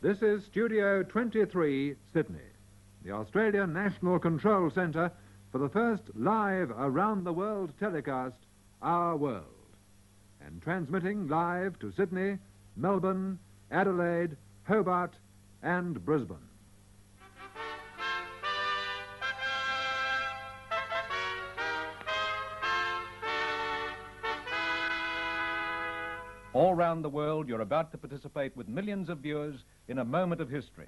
This is Studio 23, Sydney, the Australian National Control Centre for the first live around-the-world telecast, Our World, and transmitting live to Sydney, Melbourne, Adelaide, Hobart and Brisbane. All round the world, you're about to participate with millions of viewers in a moment of history.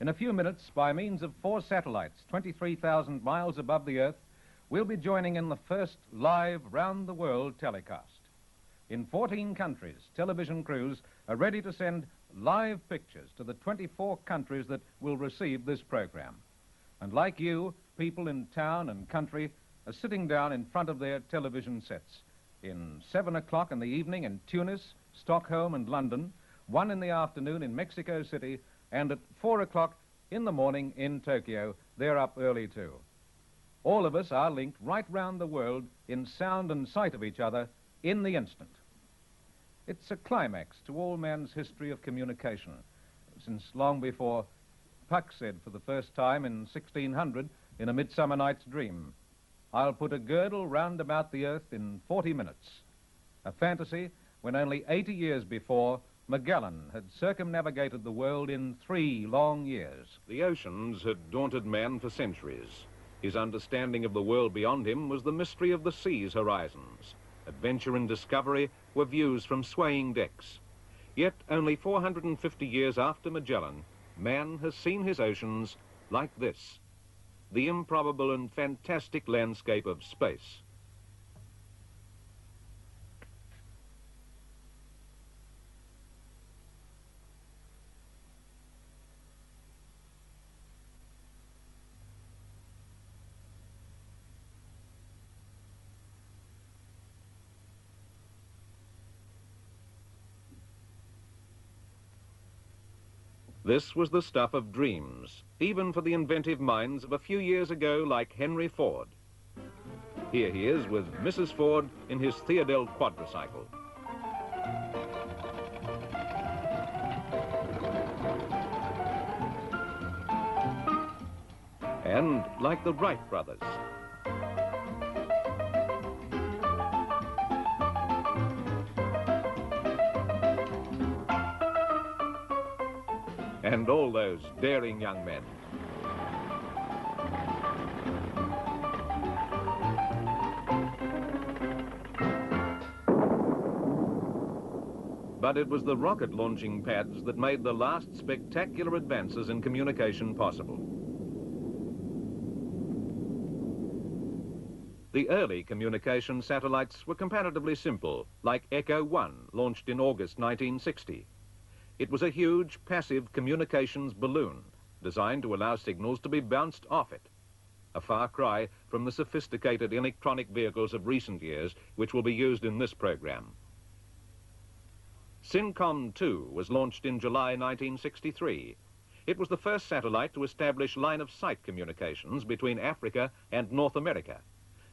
In a few minutes, by means of 4 satellites, 23,000 miles above the Earth, we'll be joining in the first live round-the-world telecast. In 14 countries, television crews are ready to send live pictures to the 24 countries that will receive this program. And like you, people in town and country are sitting down in front of their television sets. In 7 o'clock in the evening in Tunis, Stockholm and London, 1 in the afternoon in Mexico City, and at 4 o'clock in the morning in Tokyo. They're up early too. All of us are linked right round the world in sound and sight of each other in the instant. It's a climax to all man's history of communication, since long before Puck said for the first time in 1600 in A Midsummer Night's Dream, "I'll put a girdle round about the earth in 40 minutes. A fantasy when only 80 years before, Magellan had circumnavigated the world in 3 long years. The oceans had daunted man for centuries. His understanding of the world beyond him was the mystery of the sea's horizons. Adventure and discovery were views from swaying decks. Yet only 450 years after Magellan, man has seen his oceans like this. The improbable and fantastic landscape of space. This was the stuff of dreams, even for the inventive minds of a few years ago like Henry Ford. Here he is with Mrs. Ford in his Theodel quadricycle. And like the Wright brothers. And all those daring young men. But it was the rocket launching pads that made the last spectacular advances in communication possible. The early communication satellites were comparatively simple, like Echo 1, launched in August 1960. It was a huge, passive communications balloon designed to allow signals to be bounced off it. A far cry from the sophisticated electronic vehicles of recent years, which will be used in this program. SYNCOM II was launched in July 1963. It was the first satellite to establish line-of-sight communications between Africa and North America,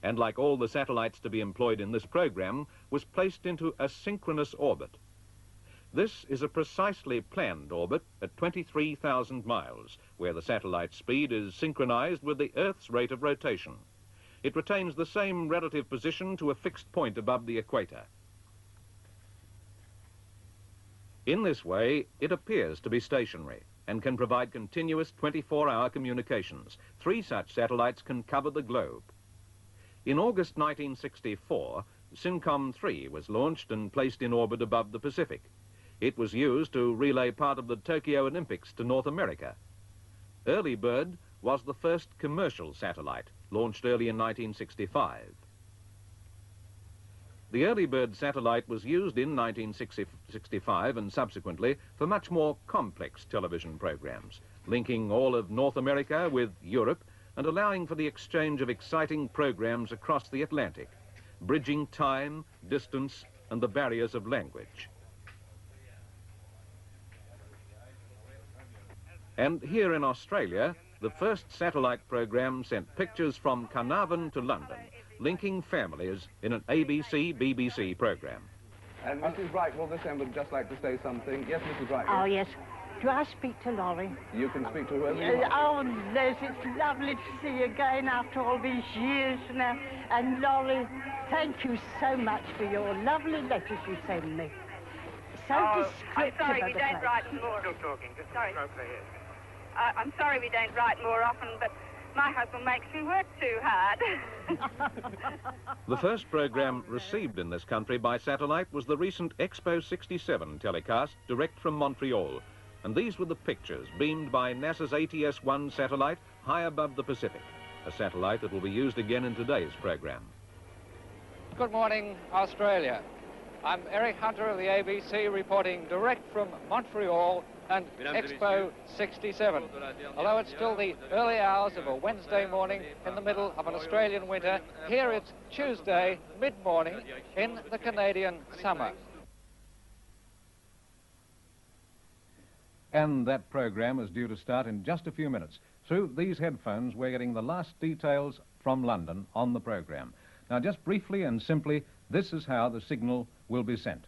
and like all the satellites to be employed in this program, was placed into a synchronous orbit. This is a precisely planned orbit at 23,000 miles, where the satellite speed is synchronized with the Earth's rate of rotation. It retains the same relative position to a fixed point above the equator. In this way, it appears to be stationary and can provide continuous 24-hour communications. 3 such satellites can cover the globe. In August 1964, SYNCOM III was launched and placed in orbit above the Pacific. It was used to relay part of the Tokyo Olympics to North America. Lani Bird was the first commercial satellite, launched early in 1965. The Lani Bird satellite was used in 1965 and subsequently for much more complex television programs, linking all of North America with Europe and allowing for the exchange of exciting programs across the Atlantic, bridging time, distance, and the barriers of language. And here in Australia, the first satellite program sent pictures from Carnarvon to London, linking families in an ABC-BBC program. And Mrs. Wright, well, this end would just like to say something. Yes, Mrs. Wright. Oh, yes. Do I speak to Laurie? You can speak to whoever you want. Oh, Les, it's lovely to see you again after all these years now. And Laurie, thank you so much for your lovely letters you send me. So descriptive I'm sorry of we the don't place. write more. Still talking. Just Sorry. yes. I'm sorry we don't write more often, but my husband makes me work too hard. The first program received in this country by satellite was the recent Expo 67 telecast direct from Montreal. And these were the pictures beamed by NASA's ATS-1 satellite high above the Pacific, a satellite that will be used again in today's program. Good morning, Australia. I'm Eric Hunter of the ABC reporting direct from Montreal and Expo 67. Although it's still the early hours of a Wednesday morning in the middle of an Australian winter, here it's Tuesday mid-morning in the Canadian summer. And that program is due to start in just a few minutes. Through these headphones, we're getting the last details from London on the program. Now, just briefly and simply, this is how the signal will be sent.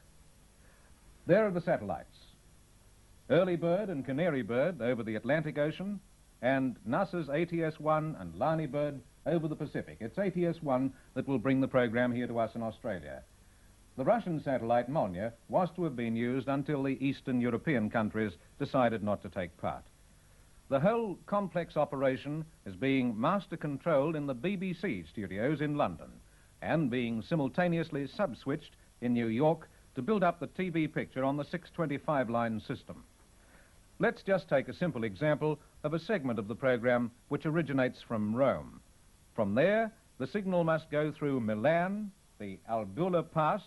There are the satellites. Early Bird and Canary Bird over the Atlantic Ocean, and NASA's ATS-1 and Lani Bird over the Pacific. It's ATS-1 that will bring the program here to us in Australia. The Russian satellite Molniya was to have been used until the Eastern European countries decided not to take part. The whole complex operation is being master controlled in the BBC studios in London and being simultaneously sub-switched in New York to build up the TV picture on the 625 line system. Let's just take a simple example of a segment of the program which originates from Rome. From there, the signal must go through Milan, the Albula Pass,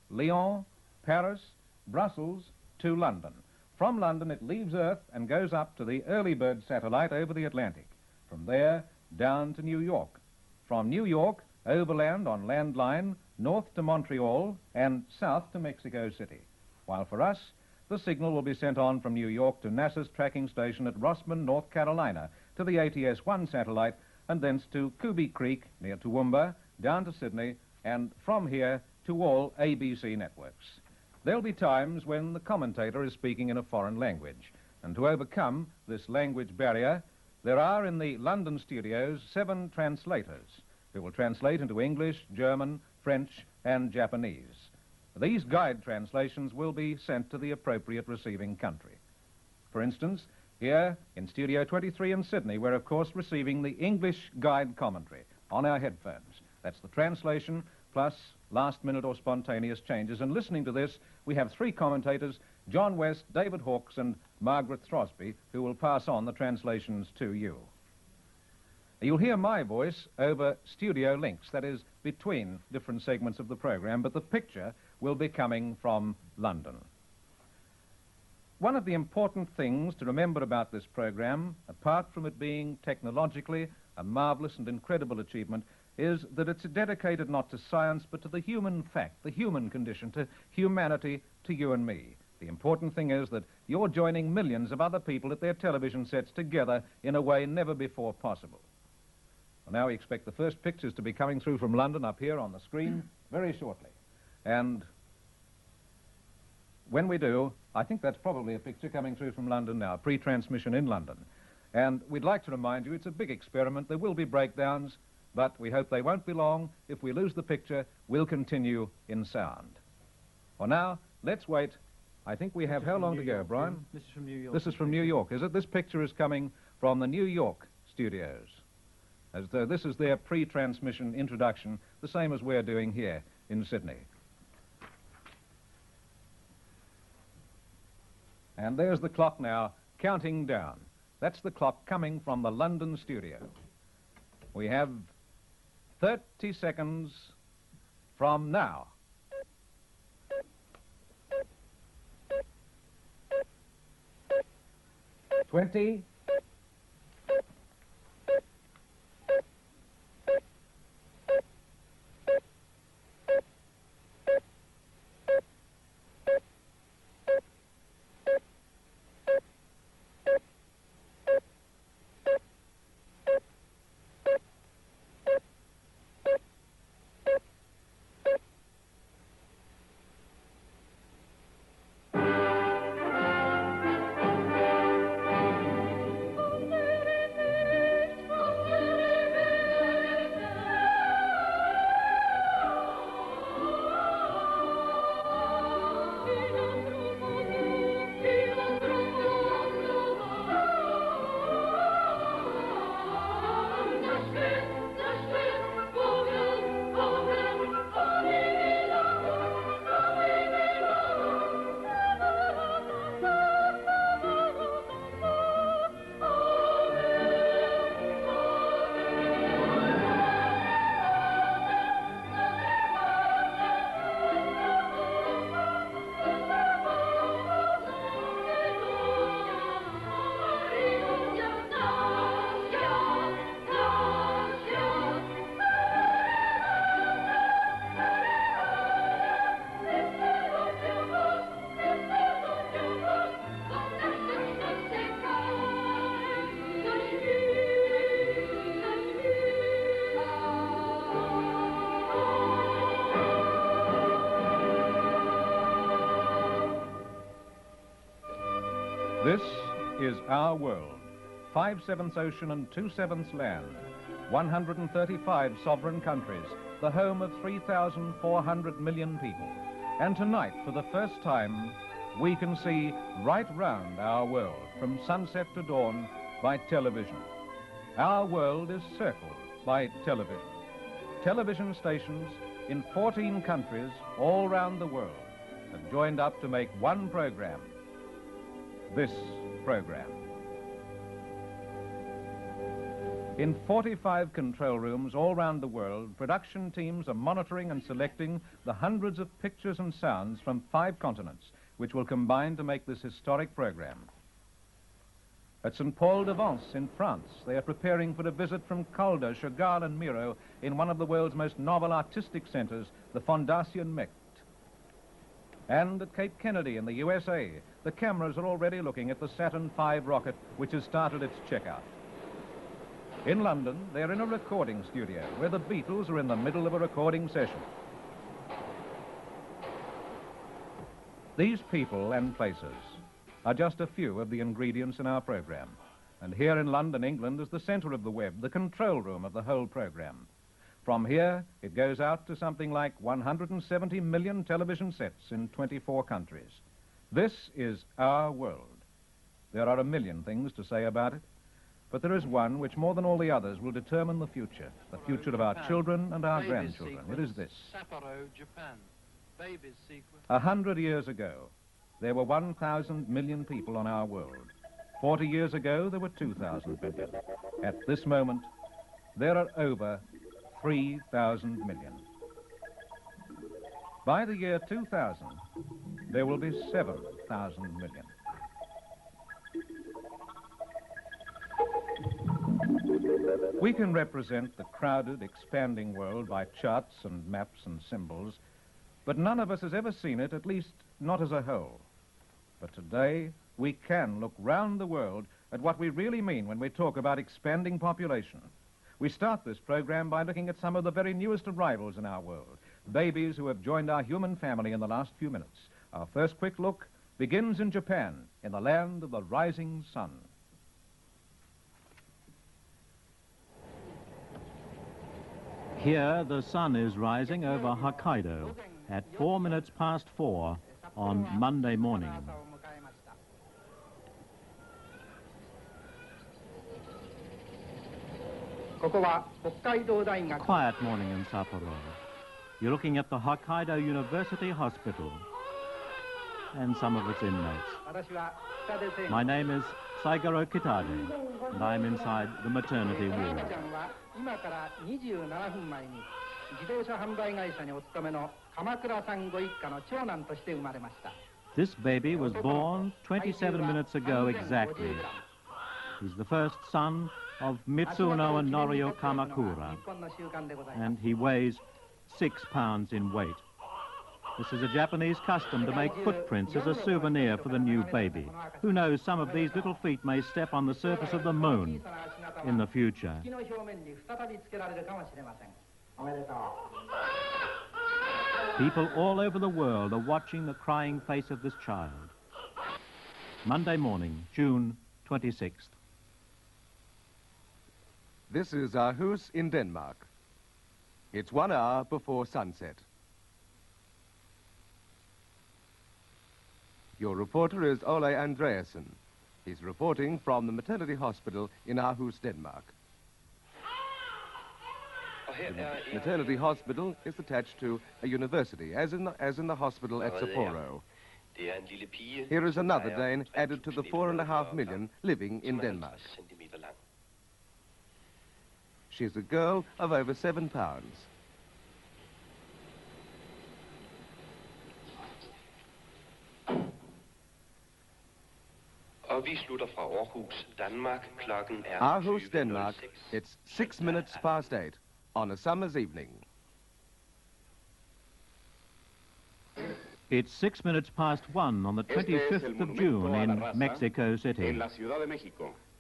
Lyon, Paris, Brussels to London. From London, it leaves Earth and goes up to the Early Bird satellite over the Atlantic. From there, down to New York. From New York, overland on landline, north to Montreal and south to Mexico City. While for us, the signal will be sent on from New York to NASA's tracking station at Rossman, North Carolina, to the ATS-1 satellite, and thence to Kubi Creek, near Toowoomba, down to Sydney, and from here to all ABC networks. There'll be times when the commentator is speaking in a foreign language, and to overcome this language barrier, there are in the London studios 7 translators who will translate into English, German, French, and Japanese. These guide translations will be sent to the appropriate receiving country. For instance, here in Studio 23 in Sydney, we're of course receiving the English guide commentary on our headphones. That's the translation plus last-minute or spontaneous changes. And listening to this, we have 3 commentators, John West, David Hawkes, and Margaret Throsby, who will pass on the translations to you. You'll hear my voice over studio links, that is, between different segments of the program, but the picture will be coming from London. One of the important things to remember about this program, apart from it being technologically a marvelous and incredible achievement, is that it's dedicated not to science, but to the human fact, the human condition, to humanity, to you and me. The important thing is that you're joining millions of other people at their television sets together in a way never before possible. Well, now we expect the first pictures to be coming through from London up here on the screen very shortly. And when we do, I think that's probably a picture coming through from London now, pre-transmission in London. And we'd like to remind you it's a big experiment. There will be breakdowns, but we hope they won't be long. If we lose the picture, we'll continue in sound. For now, let's wait. I think we have how long to go, Brian? This is from New York. This is from New York, is it? This picture is coming from the New York studios. As though this is their pre-transmission introduction, the same as we're doing here in Sydney. And there's the clock now, counting down. That's the clock coming from the London studio. We have 30 seconds from now. 20. 10. This is our world. 5/7 ocean and 2/7 land. 135 sovereign countries, the home of 3,400 million people. And tonight, for the first time, we can see right round our world, from sunset to dawn, by television. Our world is circled by television. Television stations in 14 countries all round the world have joined up to make one program. This program. In 45 control rooms all round the world, production teams are monitoring and selecting the hundreds of pictures and sounds from 5 continents, which will combine to make this historic program. At St. Paul de Vence in France, they are preparing for a visit from Calder, Chagall and Miro in one of the world's most novel artistic centers, the Fondation Mecht. And at Cape Kennedy in the USA, the cameras are already looking at the Saturn V rocket, which has started its checkout. In London, they're in a recording studio where the Beatles are in the middle of a recording session. These people and places are just a few of the ingredients in our program. And here in London, England, is the center of the web, the control room of the whole program. From here, it goes out to something like 170 million television sets in 24 countries. This is our world. There are a million things to say about it, but there is one which, more than all the others, will determine the future of our children and our grandchildren. It is this. 100 years ago, there were 1,000 million people on our world. 40 years ago, there were 2,000 million. At this moment, there are over 3,000 million. By the year 2000, there will be 7,000 million. We can represent the crowded, expanding world by charts and maps and symbols, but none of us has ever seen it, at least not as a whole. But today, we can look round the world at what we really mean when we talk about expanding population. We start this program by looking at some of the very newest arrivals in our world, babies who have joined our human family in the last few minutes. Our first quick look begins in Japan, in the land of the rising sun. Here, the sun is rising over Hokkaido at 4 minutes past 4 on Monday morning. Quiet morning in Sapporo. You're looking at the Hokkaido University Hospital and some of its inmates. My name is Saigaro Kitade, and I'm inside the maternity ward. This baby was born 27 minutes ago exactly. He's the first son of Mitsuno and Norio Kamakura, and he weighs 6 pounds in weight. This is a Japanese custom to make footprints as a souvenir for the new baby. Who knows, some of these little feet may step on the surface of the moon in the future. People all over the world are watching the crying face of this child. Monday morning, June 26th. This is Aarhus in Denmark. It's 1 hour before sunset. Your reporter is Ole Andreasen. He's reporting from the maternity hospital in Aarhus, Denmark. The maternity hospital is attached to a university, as in the hospital at Sapporo. Here is another Dane added to the 4.5 million living in Denmark. She's a girl of over 7 pounds. Aarhus, Denmark. It's 6 minutes past 8 on a summer's evening. It's 6 minutes past 1 on the 25th of June in Mexico City.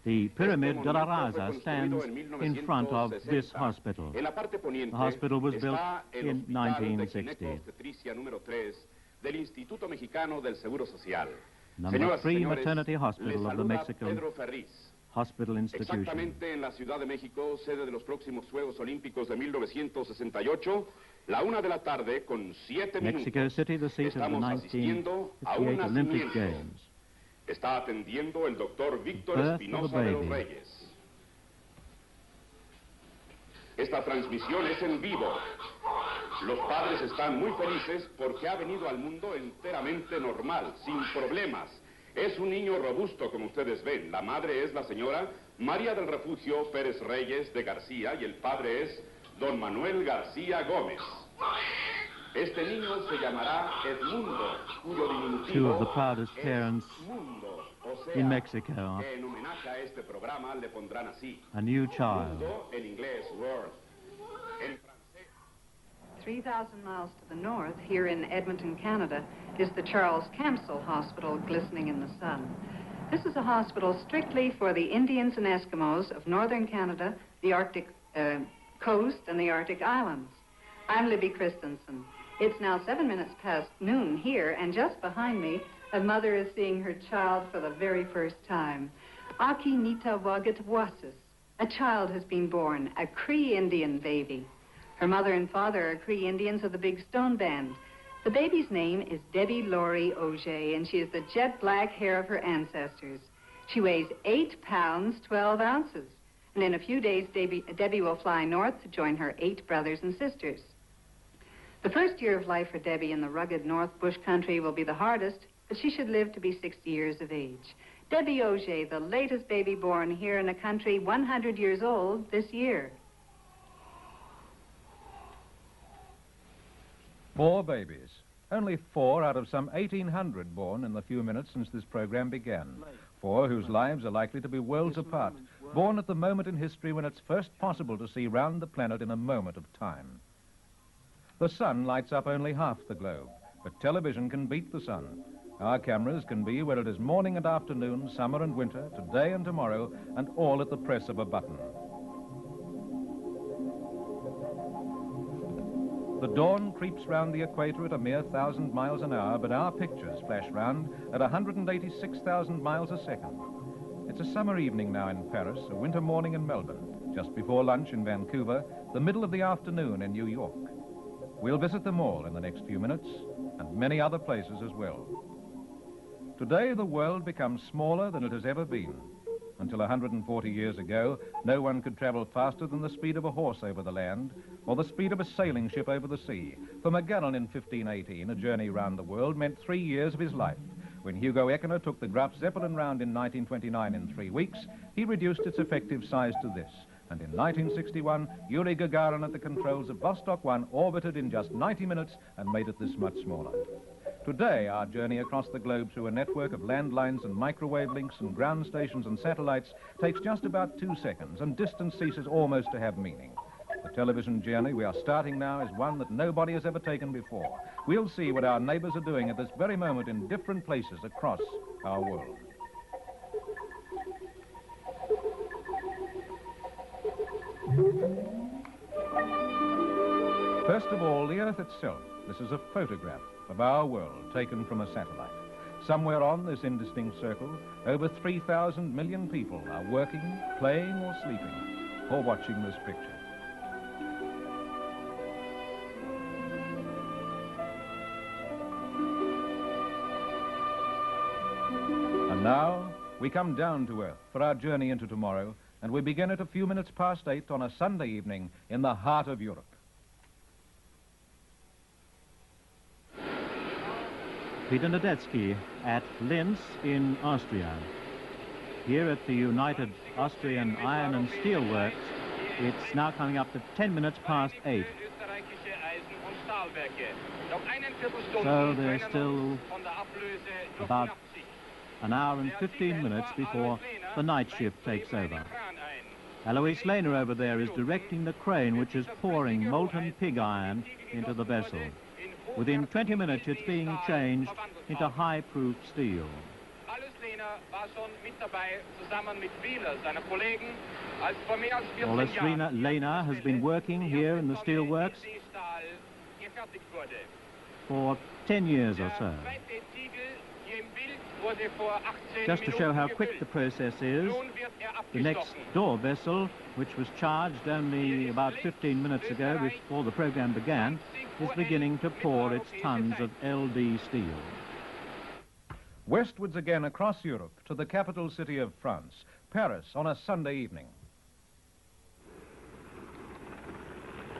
The Pyramid de la Raza stands in front of this hospital. The hospital was built in 1960. Number 3 Maternity Hospital of the Mexican Pedro Ferriz. Hospital Institution. Exactamente en la Ciudad de México, sede de los próximos Juegos Olímpicos de 1968, la 1 de la tarde con 7 minutos. Mexico City, the seat of the Estamos asistiendo a un 1958 Olympic nacimiento. Games. Está atendiendo el doctor Víctor Birth of Espinosa the de los baby. Reyes. Esta transmisión es en vivo. Los padres están muy felices porque ha venido al mundo enteramente normal, sin problemas. Es un niño robusto, como ustedes ven. La madre es la señora María del Refugio Pérez Reyes de García y el padre es don Manuel García Gómez. Este niño se llamará Edmundo, cuyo Two of the diminutivo proudest es parents Mundo, o sea, in Mexico. en homenaje a este programa le pondrán así. A new child. Mundo, en inglés, world. En francés. 3,000 miles to the north, here in Edmonton, Canada, is the Charles Camsell Hospital, glistening in the sun. This is a hospital strictly for the Indians and Eskimos of northern Canada, the Arctic coast, and the Arctic islands. I'm Libby Christensen. It's now 7 minutes past noon here, and just behind me, a mother is seeing her child for the very first time. Aki Nita Wagat Wasis. A child has been born, a Cree Indian baby. Her mother and father are Cree Indians of the Big Stone Band. The baby's name is Debbie Laurie Auger, and she is the jet black hair of her ancestors. She weighs 8 pounds, 12 ounces. And in a few days, Debbie will fly north to join her 8 brothers and sisters. The first year of life for Debbie in the rugged North Bush country will be the hardest, but she should live to be 60 years of age. Debbie Auger, the latest baby born here in a country 100 years old this year. 4 babies. Only 4 out of some 1,800 born in the few minutes since this program began. 4 whose lives are likely to be worlds apart, born at the moment in history when it's first possible to see round the planet in a moment of time. The sun lights up only half the globe, but television can beat the sun. Our cameras can be where it is morning and afternoon, summer and winter, today and tomorrow, and all at the press of a button. The dawn creeps round the equator at a mere 1,000 miles an hour, but our pictures flash round at 186,000 miles a second. It's a summer evening now in Paris, a winter morning in Melbourne, just before lunch in Vancouver, the middle of the afternoon in New York. We'll visit them all in the next few minutes, and many other places as well. Today, the world becomes smaller than it has ever been. Until 140 years ago, no one could travel faster than the speed of a horse over the land, or the speed of a sailing ship over the sea. For Magellan in 1518, a journey round the world meant 3 years of his life. When Hugo Eckener took the Graf Zeppelin round in 1929 in 3 weeks, he reduced its effective size to this. And in 1961, Yuri Gagarin at the controls of Vostok 1 orbited in just 90 minutes and made it this much smaller. Today, our journey across the globe through a network of landlines and microwave links and ground stations and satellites takes just about 2 seconds, and distance ceases almost to have meaning. The television journey we are starting now is one that nobody has ever taken before. We'll see what our neighbors are doing at this very moment in different places across our world. First of all, the Earth itself. This is a photograph of our world taken from a satellite. Somewhere on this indistinct circle, over 3,000 million people are working, playing or sleeping, or watching this picture. And now, we come down to Earth for our journey into tomorrow, and we begin at a few minutes past 8 on a Sunday evening in the heart of Europe. Peter Nadetsky at Linz in Austria. Here at the United Austrian Iron and Steel Works, it's now coming up to 10 minutes past 8. So there's still about an hour and 15 minutes before the night shift takes over. Eloise Lehner over there is directing the crane which is pouring molten pig iron into the vessel. Within 20 minutes, it's being changed into high-proof steel. Alice Lehner has been working here in the steel works for 10 years or so. Just to show how quick the process is, the next door vessel, which was charged only about 15 minutes ago before the program began, is beginning to pour its tons of LD steel. Westwards again across Europe to the capital city of France, Paris, on a Sunday evening.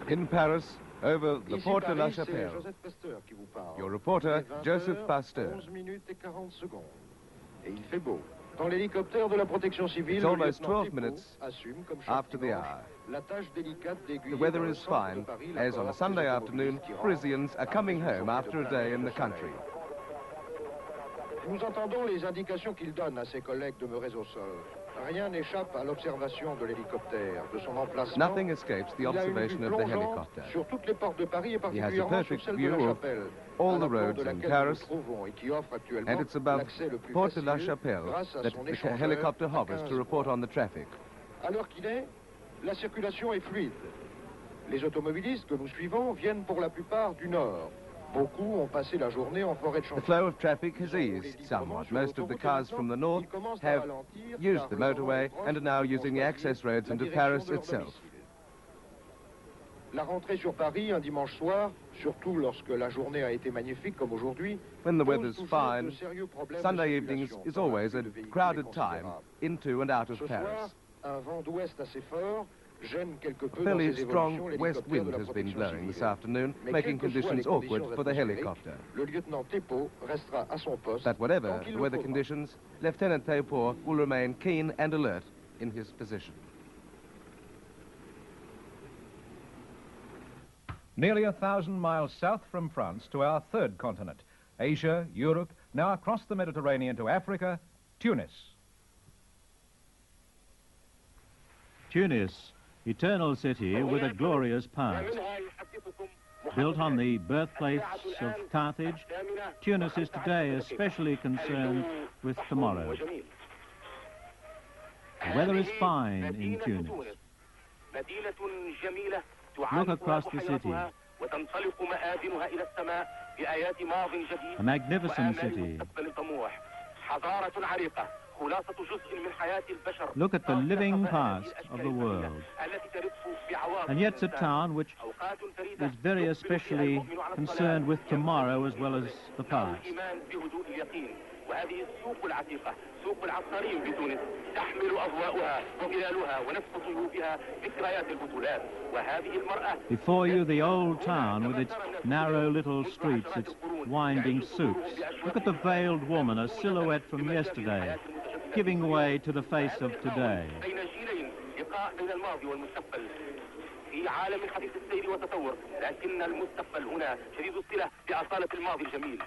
In Paris, over the Porte de la Chapelle, your reporter, Joseph Pasteur. It's almost 12 minutes after the hour. The weather is fine, as on a Sunday afternoon, Parisians are coming home after a day in the country. Nous entendons les indications qu'il donne à ses collègues demeurés au sol. Rien n'échappe à l'observation de l'hélicoptère, de son emplacement. Nothing escapes the observation of the helicopter. Sur toutes les portes de Paris et He has a particulièrement sur perfect celle de view la of Chapelle, all the roads in Paris, and it's above l'accès le plus Porte de la facile Chapelle grâce à that son the échangeur helicopter à hovers 15 to report on the traffic. À l'heure qu'il est, la circulation est fluide. Les automobilistes que nous suivons viennent pour la plupart du nord. Beaucoup ont passé la journée en forêt de The chantier. flow of traffic has eased somewhat. Most of the cars from the north have used the motorway and are now using the access roads into Paris itself. La rentrée sur Paris un dimanche soir, surtout lorsque la journée a été magnifique comme aujourd'hui, When the weather's fine, Sunday evenings is always a crowded time into and out of Ce soir, Paris. un vent d'ouest assez fort gêne quelque peu A dans fairly ses strong évolutions west l'hélicoptère de wind la has been protection blowing this civile. afternoon, Mais making quelles que soient les conditions awkward conditions for the atmosphériques, helicopter. Le lieutenant Thépaut restera à son poste. But whatever tant qu'il the le weather faudra. conditions, Lieutenant Thépaut will remain keen and alert in his position. Nearly 1,000 miles south from France to our third continent, Asia, Europe, now across the Mediterranean to Africa, Tunis. Tunis, eternal city with a glorious past. Built on the birthplace of Carthage, Tunis is today especially concerned with tomorrow. The weather is fine in Tunis. Look across the city. A magnificent city. Look at the living past of the world. And yet it's a town which is very especially concerned with tomorrow as well as the past. وهذه السوق العتيقة سوق العطارين بتونس تحمل أضواءها وظلالها ونفس طيوبها ذكريات البطولات وهذه المرأة. Before you, the old town with its narrow little streets, its winding souks. Look at the veiled woman, a silhouette from yesterday, giving way to the face of today. بين جيلين لقاء بين الماضي والمستقبل في عالم حديث السير والتطور لكن المستقبل هنا شديد الصلة بأصالة الماضي الجميل.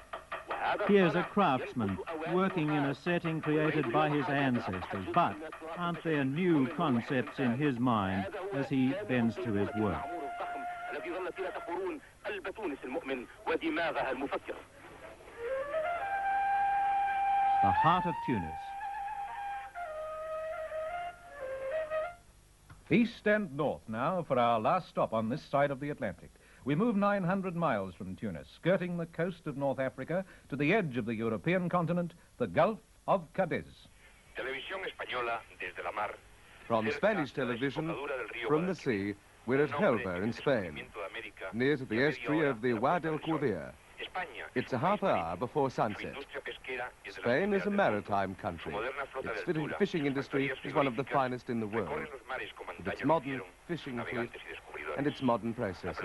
Here's a craftsman working in a setting created by his ancestors, but aren't there new concepts in his mind as he bends to his work? The heart of Tunis. East and north now for our last stop on this side of the Atlantic. We move 900 miles from Tunis, skirting the coast of North Africa to the edge of the European continent, the Gulf of Cadiz. From Spanish television, from the sea, we're at Huelva in Spain, near to the estuary of the Agua del Cuvier. It's a half hour before sunset. Spain is a maritime country. Its fishing industry is one of the finest in the world, with its modern fishing fleet and its modern processes.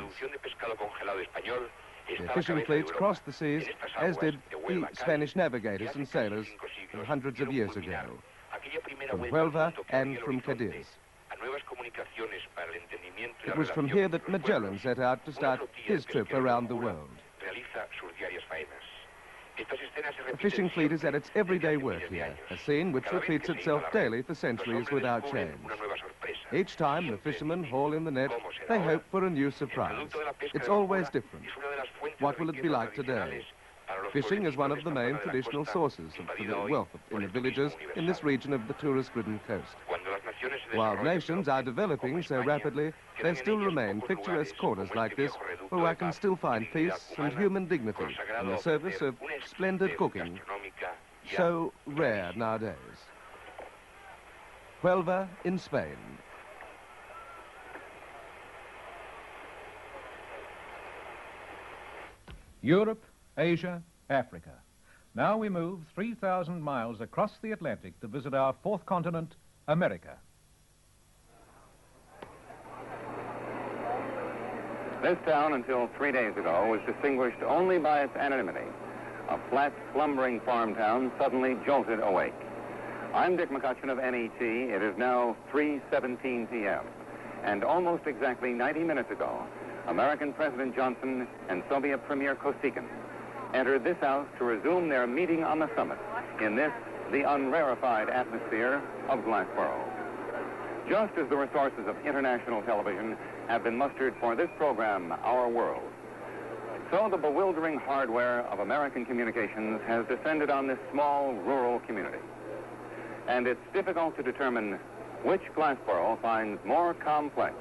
The fishing fleets crossed the seas, as did the Spanish navigators and sailors hundreds of years ago, from Huelva and from Cadiz. It was from here that Magellan set out to start his trip around the world. The fishing fleet is at its everyday work here, a scene which repeats itself daily for centuries without change. Each time the fishermen haul in the net, they hope for a new surprise. It's always different. What will it be like today? Fishing is one of the main traditional sources for the wealth in the villages in this region of the tourist-ridden coast. While nations are developing so rapidly, there still remain picturesque corners like this where I can still find peace and human dignity in the service of splendid cooking so rare nowadays. Huelva in Spain. Europe, Asia, Africa. Now we move 3,000 miles across the Atlantic to visit our fourth continent, America. This town, until 3 days ago, was distinguished only by its anonymity. A flat, slumbering farm town suddenly jolted awake. I'm Dick McCutcheon of NET. It is now 3:17 p.m. And almost exactly 90 minutes ago, American President Johnson and Soviet Premier Kosygin entered this house to resume their meeting on the summit in this, the unrarefied atmosphere of Glassboro. Just as the resources of international television have been mustered for this program, Our World, so the bewildering hardware of American communications has descended on this small rural community. And it's difficult to determine which Glassboro finds more complex,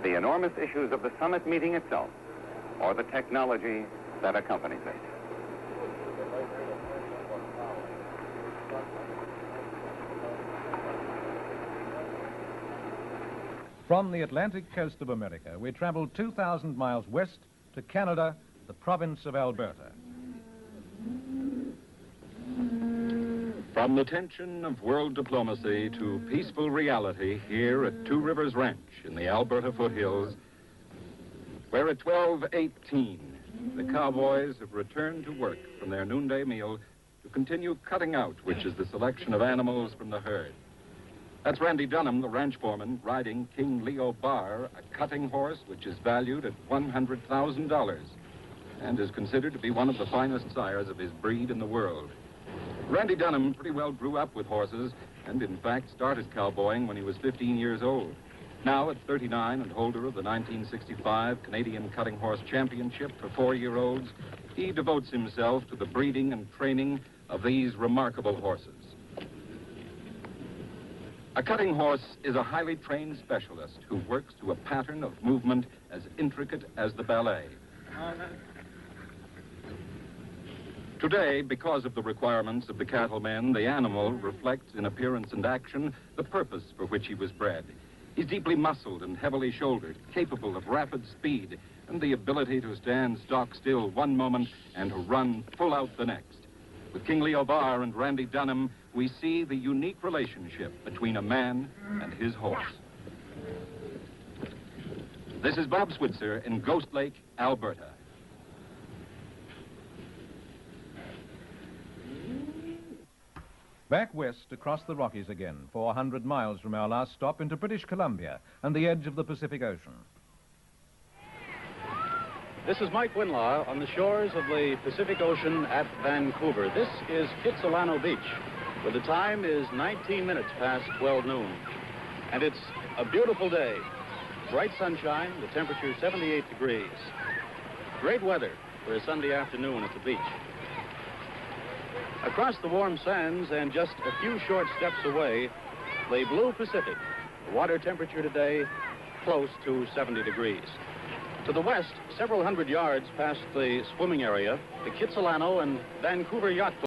the enormous issues of the summit meeting itself, or the technology that accompanies it. From the Atlantic coast of America, we traveled 2,000 miles west to Canada, the province of Alberta. From the tension of world diplomacy to peaceful reality here at Two Rivers Ranch in the Alberta foothills, where at 12:18 the cowboys have returned to work from their noonday meal to continue cutting out, which is the selection of animals from the herd. That's Randy Dunham, the ranch foreman, riding King Leo Bar, a cutting horse which is valued at $100,000 and is considered to be one of the finest sires of his breed in the world. Randy Dunham pretty well grew up with horses and, in fact, started cowboying when he was 15 years old. Now, at 39 and holder of the 1965 Canadian Cutting Horse Championship for 4-year-olds, he devotes himself to the breeding and training of these remarkable horses. A cutting horse is a highly trained specialist who works to a pattern of movement as intricate as the ballet. Today, because of the requirements of the cattlemen, the animal reflects in appearance and action the purpose for which he was bred. He's deeply muscled and heavily shouldered, capable of rapid speed and the ability to stand stock still one moment and to run full out the next. With King Leo Bar and Randy Dunham, we see the unique relationship between a man and his horse. This is Bob Switzer in Ghost Lake, Alberta. Back west across the Rockies again, 400 miles from our last stop into British Columbia and the edge of the Pacific Ocean. This is Mike Winlaw on the shores of the Pacific Ocean at Vancouver. This is Kitsilano Beach, where the time is 19 minutes past 12 noon. And it's a beautiful day. Bright sunshine, the temperature 78 degrees. Great weather for a Sunday afternoon at the beach. Across the warm sands and just a few short steps away, the blue Pacific. The water temperature today close to 70 degrees. To the west, several hundred yards past the swimming area, the Kitsilano and Vancouver Yacht Club